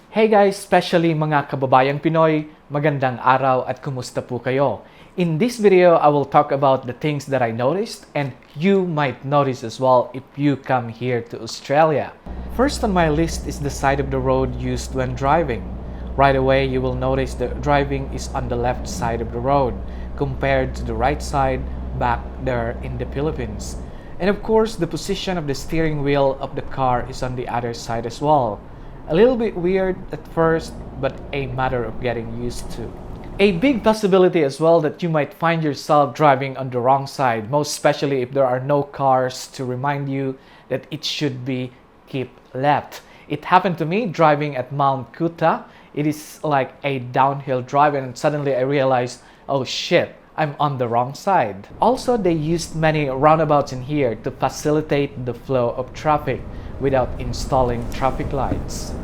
Hey guys, especially mga kababayang Pinoy, magandang araw at kumusta po kayo? In this video, I will talk about the things that I noticed and you might notice as well if you come here to Australia. First on my list is the side of the road used when driving. Right away, you will notice the driving is on the left side of the road compared to the right side back there in the Philippines. And of course, the position of the steering wheel of the car is on the other side as well. A little bit weird at first, but a matter of getting used to. A big possibility as well that you might find yourself driving on the wrong side, most especially if there are no cars to remind you that it should be keep left. It happened to me driving at Mount Kuta. It is like a downhill drive and suddenly I realized, oh shit, I'm on the wrong side. Also, they used many roundabouts in here to facilitate the flow of traffic without installing traffic lights.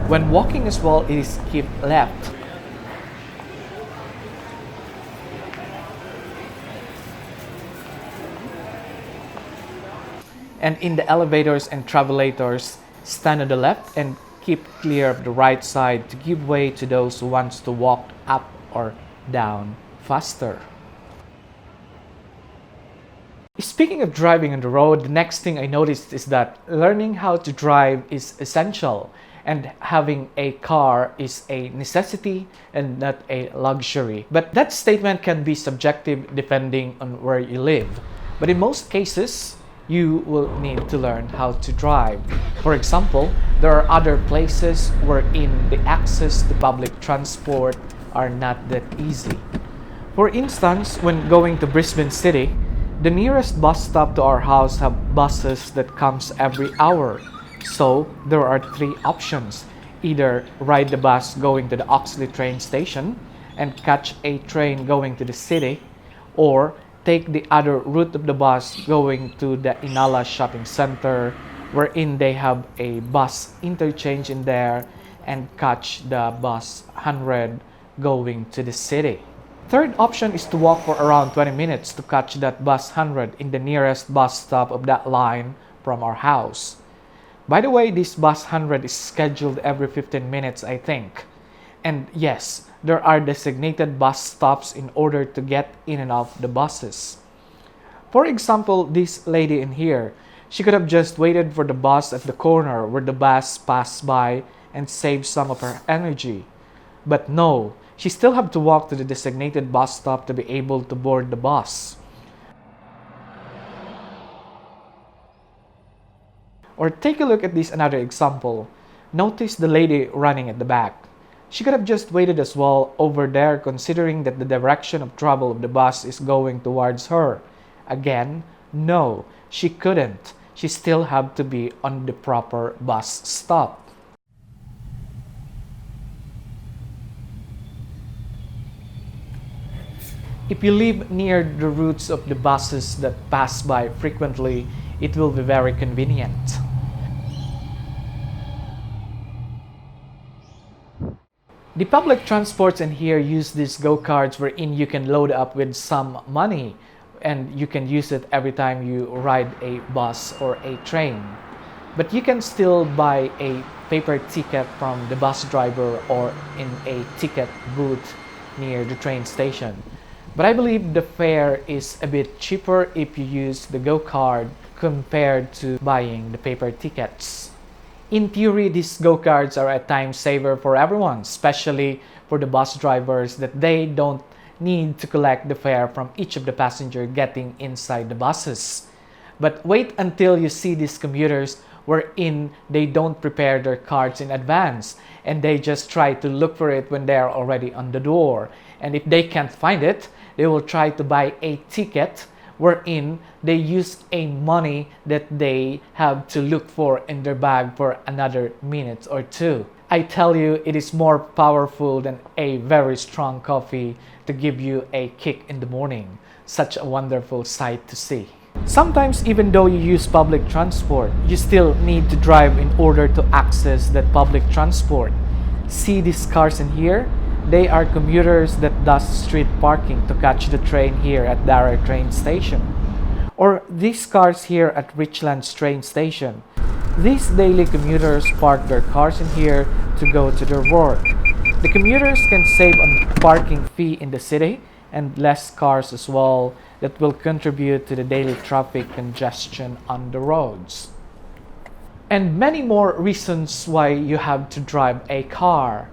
When walking as well, it is keep left. And in the elevators and travelators, stand on the left and keep clear of the right side to give way to those who wants to walk up or down faster. Speaking of driving on the road, the next thing I noticed is that learning how to drive is essential. And having a car is a necessity and not a luxury. But that statement can be subjective depending on where you live. But in most cases, you will need to learn how to drive. For example, there are other places wherein the access to public transport are not that easy. For instance, when going to Brisbane City, the nearest bus stop to our house have buses that comes every hour. So, there are three options. Either ride the bus going to the Oxley train station and catch a train going to the city, or take the other route of the bus going to the Inala shopping center, wherein they have a bus interchange in there, and catch the bus 100 going to the city. Third option is to walk for around 20 minutes to catch that bus 100 in the nearest bus stop of that line from our house. By the way, this bus 100 is scheduled every 15 minutes, I think. And yes, there are designated bus stops in order to get in and out the buses. For example, this lady in here, she could have just waited for the bus at the corner where the bus passed by and saved some of her energy. But no, she still had to walk to the designated bus stop to be able to board the bus. Or take a look at this another example. Notice the lady running at the back. She could have just waited as well over there considering that the direction of travel of the bus is going towards her. Again, no, she couldn't. She still had to be on the proper bus stop. If you live near the routes of the buses that pass by frequently, it will be very convenient. The public transports in here use these go-karts wherein you can load up with some money and you can use it every time you ride a bus or a train. But you can still buy a paper ticket from the bus driver or in a ticket booth near the train station. But I believe the fare is a bit cheaper if you use the go-kart compared to buying the paper tickets. In theory, these go-karts are a time saver for everyone, especially for the bus drivers, that they don't need to collect the fare from each of the passengers getting inside the buses. But wait until you see these commuters wherein they don't prepare their cards in advance and they just try to look for it when they are already on the door. And if they can't find it, they will try to buy a ticket wherein they use a money that they have to look for in their bag for another minute or two. I tell you, it is more powerful than a very strong coffee to give you a kick in the morning. Such a wonderful sight to see. Sometimes, even though you use public transport, you still need to drive in order to access that public transport. See these cars in here? They are commuters that does street parking to catch the train here at Dara train station. Or these cars here at Richlands train station. These daily commuters park their cars in here to go to their work. The commuters can save on parking fee in the city and less cars as well that will contribute to the daily traffic congestion on the roads. And many more reasons why you have to drive a car.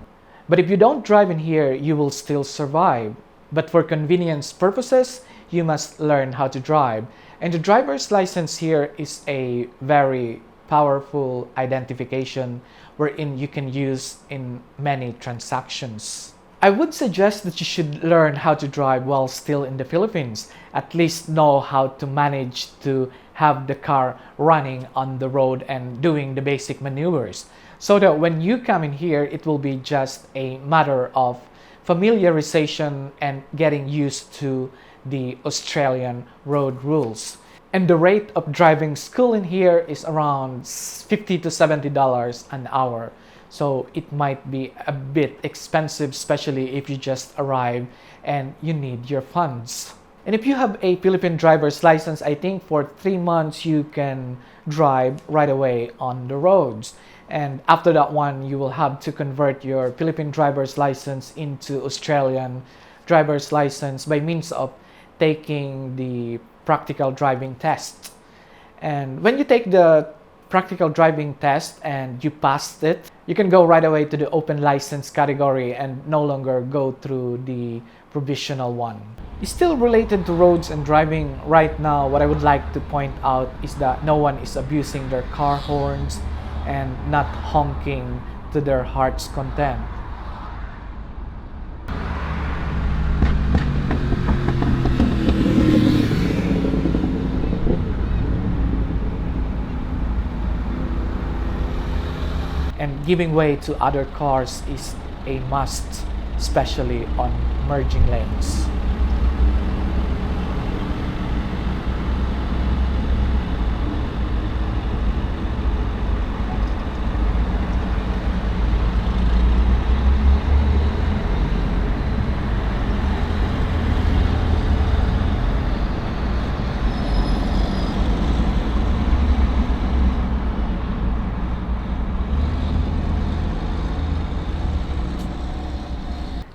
But if you don't drive in here, you will still survive. But for convenience purposes, you must learn how to drive. And the driver's license here is a very powerful identification wherein you can use in many transactions. I would suggest that you should learn how to drive while still in the Philippines. At least know how to manage to have the car running on the road and doing the basic maneuvers. So that when you come in here, it will be just a matter of familiarization and getting used to the Australian road rules. And the rate of driving school in here is around $50 to $70 an hour. So it might be a bit expensive, especially if you just arrive and you need your funds. And if you have a Philippine driver's license, I think for 3 months you can drive right away on the roads. And after that one, you will have to convert your Philippine driver's license into Australian driver's license by means of taking the practical driving test. And when you take the practical driving test and you passed it, you can go right away to the open license category and no longer go through the provisional one. It's still related to roads and driving right now. What I would like to point out is that no one is abusing their car horns and not honking to their heart's content. And giving way to other cars is a must, especially on merging lanes.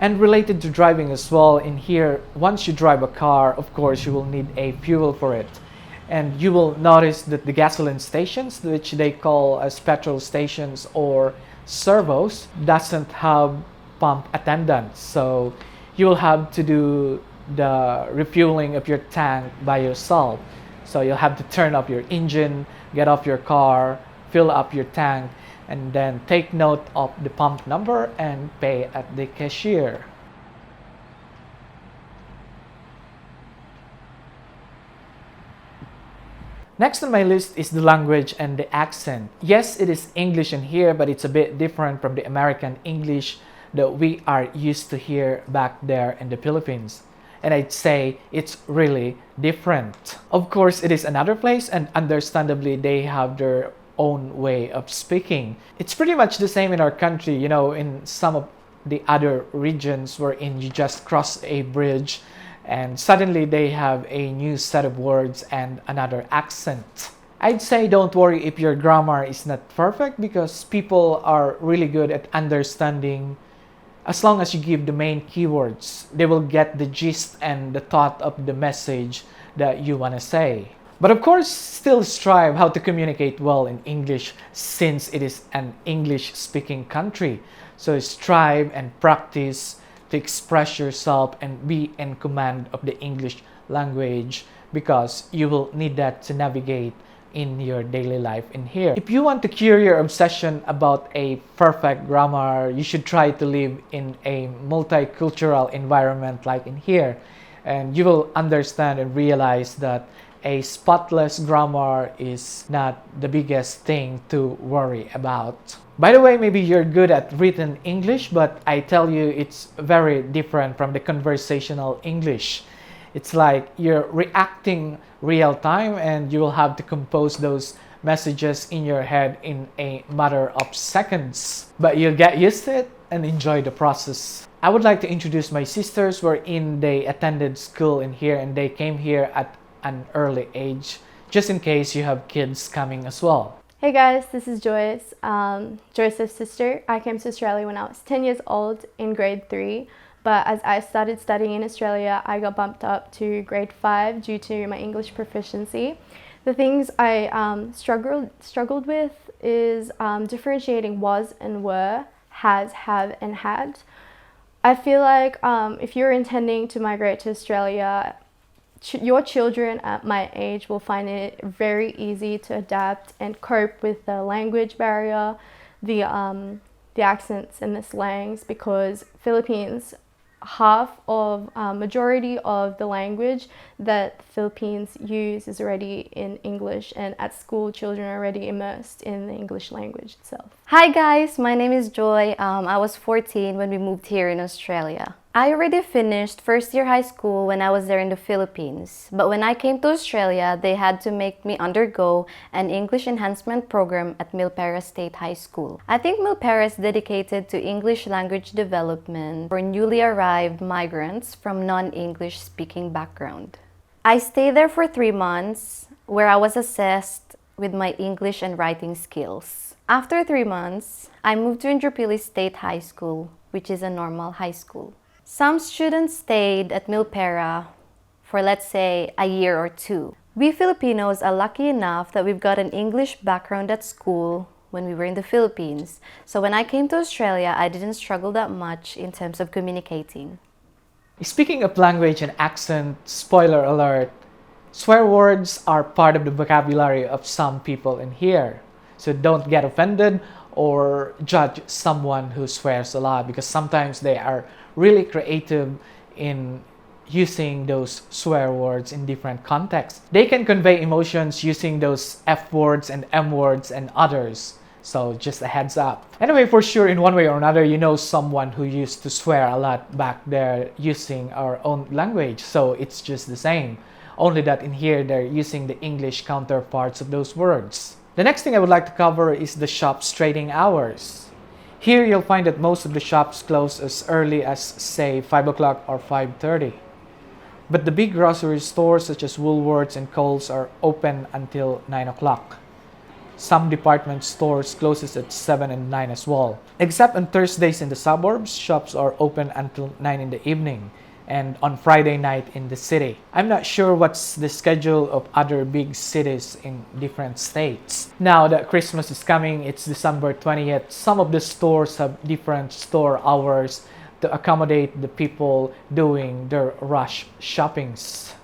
And related to driving as well, in here, once you drive a car, of course, you will need a fuel for it. And you will notice that the gasoline stations, which they call as petrol stations or servos, doesn't have pump attendants. So you will have to do the refueling of your tank by yourself. So you'll have to turn off your engine, get off your car, fill up your tank, and then take note of the pump number and pay at the cashier. Next on my list is the language and the accent. Yes, it is English in here, but it's a bit different from the American English that we are used to hear back there in the Philippines. And I'd say it's really different. Of course, it is another place, and understandably, they have their own way of speaking. It's pretty much the same in our country, you know, in some of the other regions wherein you just cross a bridge and suddenly they have a new set of words and another accent. I'd say don't worry if your grammar is not perfect, because people are really good at understanding. As long as you give the main keywords, they will get the gist and the thought of the message that you want to say. But of course, still strive how to communicate well in English, since it is an English-speaking country. So strive and practice to express yourself and be in command of the English language, because you will need that to navigate in your daily life in here. If you want to cure your obsession about a perfect grammar, you should try to live in a multicultural environment like in here. and you will understand and realize that a spotless grammar is not the biggest thing to worry about. By the way, maybe you're good at written English, but I tell you it's very different from the conversational English. It's like you're reacting real time and you will have to compose those messages in your head in a matter of seconds. But you'll get used to it and enjoy the process. I would like to introduce my sisters wherein they attended school in here and they came here at an early age, just in case you have kids coming as well. Hey guys, this is Joyce, Joyce's sister. I came to Australia when I was 10 years old in grade 3, but as I started studying in Australia, I got bumped up to grade 5 due to my English proficiency. The things I struggled with is differentiating was and were, has, have, and had. I feel like if you're intending to migrate to Australia, your children at my age will find it very easy to adapt and cope with the language barrier, the accents and the slangs, because Philippines, majority of the language that Philippines use is already in English, and at school children are already immersed in the English language itself. Hi guys, my name is Joy. I was 14 when we moved here in Australia. I already finished first year high school when I was there in the Philippines. But when I came to Australia, they had to make me undergo an English enhancement program at Milpera State High School. I think Milpera is dedicated to English language development for newly arrived migrants from non-English speaking background. I stayed there for 3 months where I was assessed with my English and writing skills. After 3 months, I moved to Indooroopilly State High School, which is a normal high school. Some students stayed at Milpera for, let's say, a year or 2. We Filipinos are lucky enough that we've got an English background at school when we were in the Philippines. So when I came to Australia, I didn't struggle that much in terms of communicating. Speaking of language and accent, spoiler alert, swear words are part of the vocabulary of some people in here. So don't get offended or judge someone who swears a lot, because sometimes they are really creative in using those swear words in different contexts. They can convey emotions using those F words and M words and others. So just a heads up. Anyway, for sure, in one way or another, you know someone who used to swear a lot back there using our own language. So it's just the same. Only that in here, they're using the English counterparts of those words. The next thing I would like to cover is the shop's trading hours. Here you'll find that most of the shops close as early as, say, 5 o'clock or 5:30. But the big grocery stores such as Woolworths and Coles are open until 9 o'clock. Some department stores closes at 7 and 9 as well. Except on Thursdays in the suburbs, shops are open until 9 in the evening, and on Friday night in the city. I'm not sure what's the schedule of other big cities in different states. Now that Christmas is coming, it's December 20th, some of the stores have different store hours to accommodate the people doing their rush shoppings.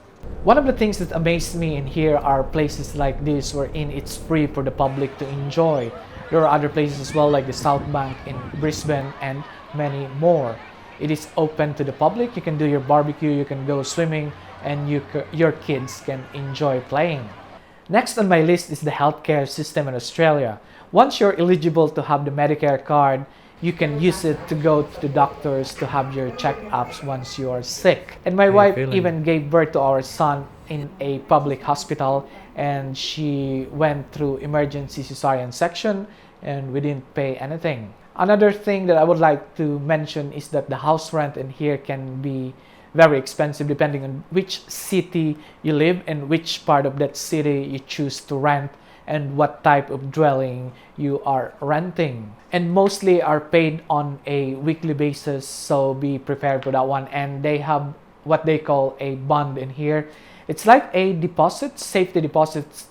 One of the things that amazed me in here are places like this wherein it's free for the public to enjoy. There are other places as well like the South Bank in Brisbane and many more. It is open to the public. You can do your barbecue, you can go swimming, and your kids can enjoy playing. Next on my list is the healthcare system in Australia. Once you're eligible to have the Medicare card, you can use it to go to the doctors to have your checkups once you are sick. And my wife even gave birth to our son in a public hospital, and she went through emergency cesarean section and we didn't pay anything. Another thing that I would like to mention is that the house rent in here can be very expensive depending on which city you live and which part of that city you choose to rent and what type of dwelling you are renting. And mostly are paid on a weekly basis, so be prepared for that one. And they have what they call a bond in here. It's like a deposit, safety deposits,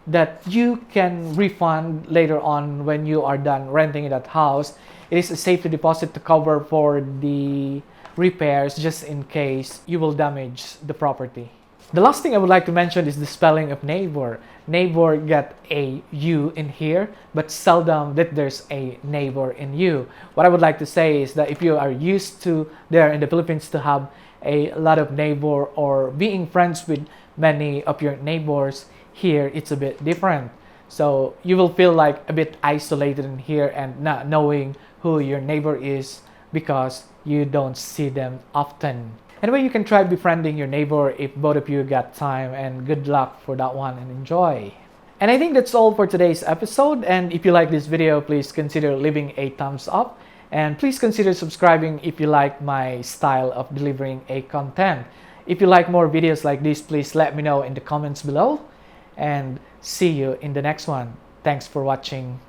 that you can refund later on when you are done renting that house. It is a safety deposit to cover for the repairs just in case you will damage the property. The last thing I would like to mention is the spelling of neighbor. Neighbor get a U in here, but seldom that there's a neighbor in you. What I would like to say is that if you are used to there in the Philippines to have a lot of neighbor or being friends with many of your neighbors, here it's a bit different. So you will feel like a bit isolated in here and not knowing who your neighbor is because you don't see them often. Anyway, you can try befriending your neighbor if both of you got time, and good luck for that one and enjoy. And I think that's all for today's episode, and if you like this video, please consider leaving a thumbs up, and please consider subscribing if you like my style of delivering a content. If you like more videos like this, please let me know in the comments below, and see you in the next one. Thanks for watching.